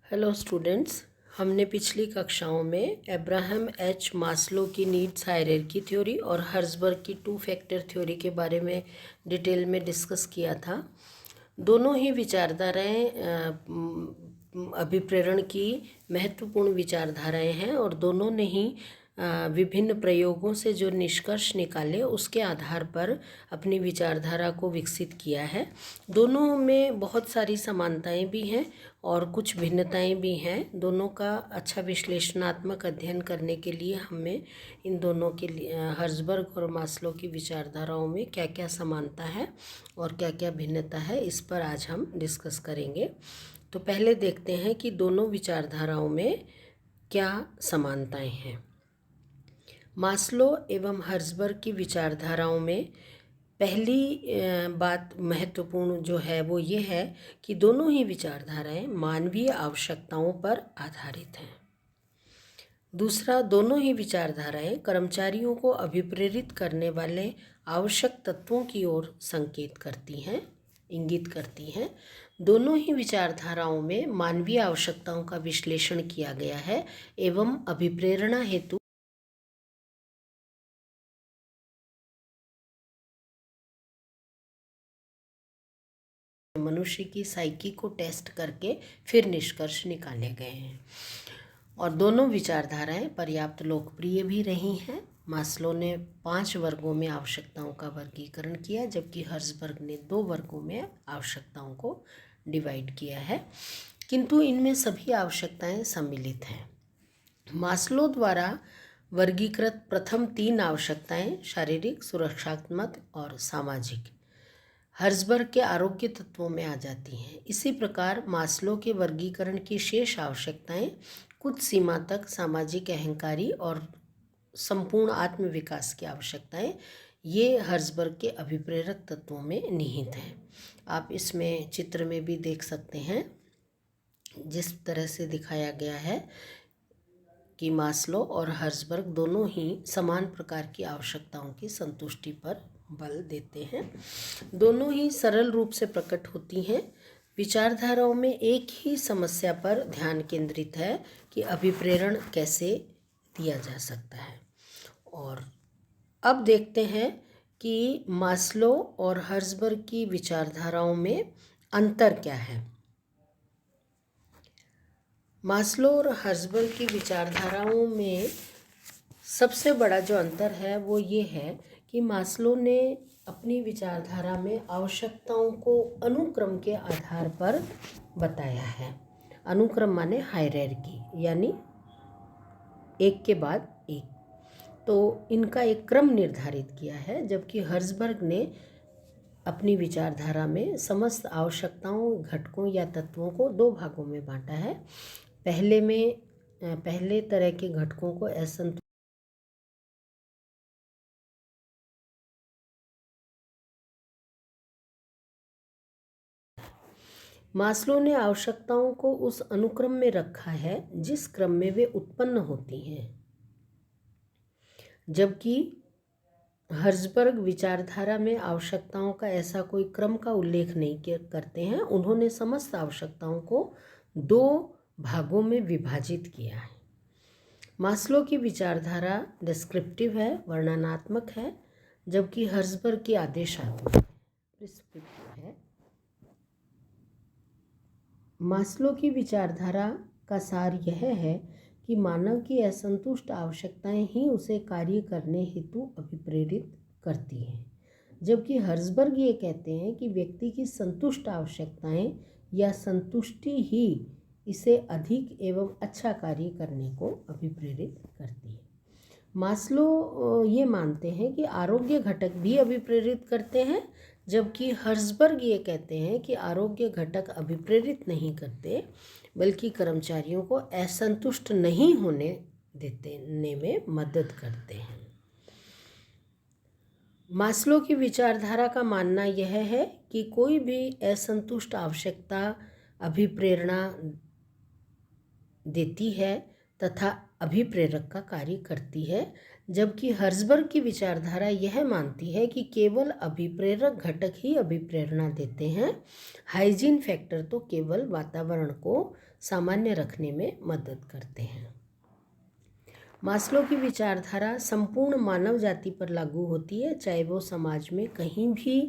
Hello students, हमने पिछली कक्षाओं में अब्राहम एच मास्लो की नीड्स हायरार्की थ्योरी और हर्ज़बर्ग की टू फैक्टर थ्योरी के बारे में डिटेल में डिस्कस किया था। दोनों ही विचारधाराएं अभिप्रेरण की महत्वपूर्ण विचारधाराएं हैं और दोनों ने ही विभिन्न प्रयोगों से जो निष्कर्ष निकाले उसके आधार पर अपनी विचारधारा को विकसित किया है। दोनों में बहुत सारी समानताएं भी हैं और कुछ भिन्नताएं भी हैं। दोनों का अच्छा विश्लेषणात्मक अध्ययन करने के लिए हमें इन दोनों के लिए हर्ज़बर्ग और मास्लो की विचारधाराओं में क्या क्या समानता है और क्या क्या भिन्नता है, इस पर आज हम डिस्कस करेंगे। तो पहले देखते हैं कि दोनों विचारधाराओं में क्या समानताएं हैं। मास्लो एवं हर्ज़बर्ग की विचारधाराओं में पहली बात महत्वपूर्ण जो है वो ये है कि दोनों ही विचारधाराएं मानवीय आवश्यकताओं पर आधारित हैं। दूसरा, दोनों ही विचारधाराएं कर्मचारियों को अभिप्रेरित करने वाले आवश्यक तत्वों की ओर संकेत करती हैं, इंगित करती हैं। दोनों ही विचारधाराओं में मानवीय आवश्यकताओं का विश्लेषण किया गया है एवं अभिप्रेरणा हेतु मनुष्य की साइकी को टेस्ट करके फिर निष्कर्ष निकाले गए हैं और दोनों विचारधाराएं पर्याप्त लोकप्रिय भी रही हैं। मास्लो ने 5 वर्गों में आवश्यकताओं का वर्गीकरण किया, जबकि हर्ज़बर्ग ने 2 वर्गों में आवश्यकताओं को डिवाइड किया है, किंतु इनमें सभी आवश्यकताएं सम्मिलित हैं। मास्लो द्वारा वर्गीकृत प्रथम 3 आवश्यकताएं शारीरिक, सुरक्षात्मक और सामाजिक हर्ज़बर्ग के आरोग्य तत्वों में आ जाती हैं। इसी प्रकार मास्लो के वर्गीकरण की शेष आवश्यकताएं कुछ सीमा तक सामाजिक, अहंकारी और संपूर्ण आत्मविकास की आवश्यकताएं ये हर्ज़बर्ग के अभिप्रेरक तत्वों में निहित हैं। आप इसमें चित्र में भी देख सकते हैं जिस तरह से दिखाया गया है कि मास्लो और हर्ज़बर्ग दोनों ही समान प्रकार की आवश्यकताओं की संतुष्टि पर बल देते हैं। दोनों ही सरल रूप से प्रकट होती हैं। विचारधाराओं में एक ही समस्या पर ध्यान केंद्रित है कि अभिप्रेरण कैसे दिया जा सकता है। और अब देखते हैं कि मास्लो और हर्ज़बर्ग की विचारधाराओं में अंतर क्या है। मास्लो और हर्ज़बर्ग की विचारधाराओं में सबसे बड़ा जो अंतर है वो ये है कि मास्लो ने अपनी विचारधारा में आवश्यकताओं को अनुक्रम के आधार पर बताया है। अनुक्रम माने हायरार्की, यानी एक के बाद एक, तो इनका एक क्रम निर्धारित किया है, जबकि हर्ज़बर्ग ने अपनी विचारधारा में समस्त आवश्यकताओं, घटकों या तत्वों को 2 भागों में बांटा है। पहले तरह के घटकों को असंतुलित मास्लो ने आवश्यकताओं को उस अनुक्रम में रखा है जिस क्रम में वे उत्पन्न होती हैं, जबकि हर्ज़बर्ग विचारधारा में आवश्यकताओं का ऐसा कोई क्रम का उल्लेख नहीं करते हैं। उन्होंने समस्त आवश्यकताओं को 2 भागों में विभाजित किया है। मास्लो की विचारधारा डिस्क्रिप्टिव है, वर्णनात्मक है, जबकि हर्ज़बर्ग की आदेशात्मक प्रिस्क्रिप्टिव है। मास्लो की विचारधारा का सार यह है कि मानव की असंतुष्ट आवश्यकताएं ही उसे कार्य करने हेतु अभिप्रेरित करती हैं, जबकि हर्ज़बर्ग ये कहते हैं कि व्यक्ति की संतुष्ट आवश्यकताएं या संतुष्टि ही इसे अधिक एवं अच्छा कार्य करने को अभिप्रेरित करती है। मास्लो ये मानते हैं कि आरोग्य घटक भी अभिप्रेरित करते हैं, जबकि हर्ज़बर्ग ये कहते हैं कि आरोग्य घटक अभिप्रेरित नहीं करते, बल्कि कर्मचारियों को असंतुष्ट नहीं होने देने में मदद करते हैं। मास्लो की विचारधारा का मानना यह है कि कोई भी असंतुष्ट आवश्यकता अभिप्रेरणा देती है तथा अभिप्रेरक का कार्य करती है, जबकि हर्ज़बर्ग की विचारधारा यह मानती है कि केवल अभिप्रेरक घटक ही अभिप्रेरणा देते हैं। हाइजीन फैक्टर तो केवल वातावरण को सामान्य रखने में मदद करते हैं। मास्लो की विचारधारा संपूर्ण मानव जाति पर लागू होती है, चाहे वो समाज में कहीं भी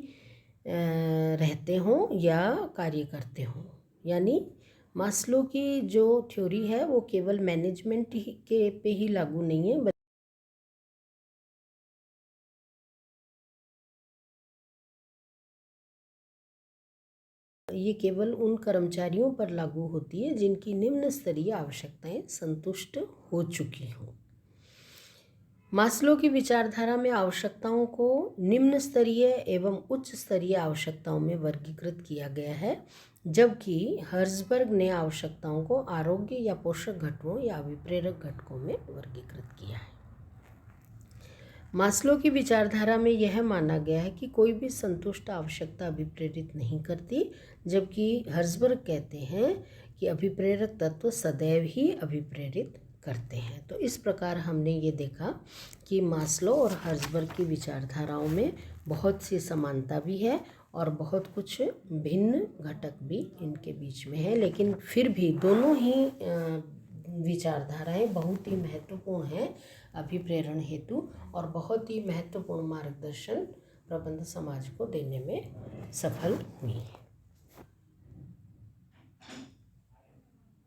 रहते हों या कार्य करते हों। यानी मास्लो की जो थ्योरी है वो केवल मैनेजमेंट के पे ही लागू नहीं है, ये केवल उन कर्मचारियों पर लागू होती है जिनकी निम्न स्तरीय आवश्यकताएं संतुष्ट हो चुकी हों। मास्लो की विचारधारा में आवश्यकताओं को निम्न स्तरीय एवं उच्च स्तरीय आवश्यकताओं में वर्गीकृत किया गया है, जबकि हर्ट्ज़बर्ग ने आवश्यकताओं को आरोग्य या पोषक घटकों या अभिप्रेरक घटकों में वर्गीकृत किया है। मास्लो की विचारधारा में यह माना गया है कि कोई भी संतुष्ट आवश्यकता अभिप्रेरित नहीं करती, जबकि हर्ट्ज़बर्ग कहते हैं कि अभिप्रेरक तत्व सदैव ही अभिप्रेरित करते हैं। तो इस प्रकार हमने ये देखा कि मास्लो और हर्ट्ज़बर्ग की विचारधाराओं में बहुत सी समानता भी है और बहुत कुछ भिन्न घटक भी इनके बीच में है, लेकिन फिर भी दोनों ही विचारधाराएं बहुत ही महत्वपूर्ण हैं अभिप्रेरण हेतु और बहुत ही महत्वपूर्ण मार्गदर्शन प्रबंध समाज को देने में सफल हुई हैं।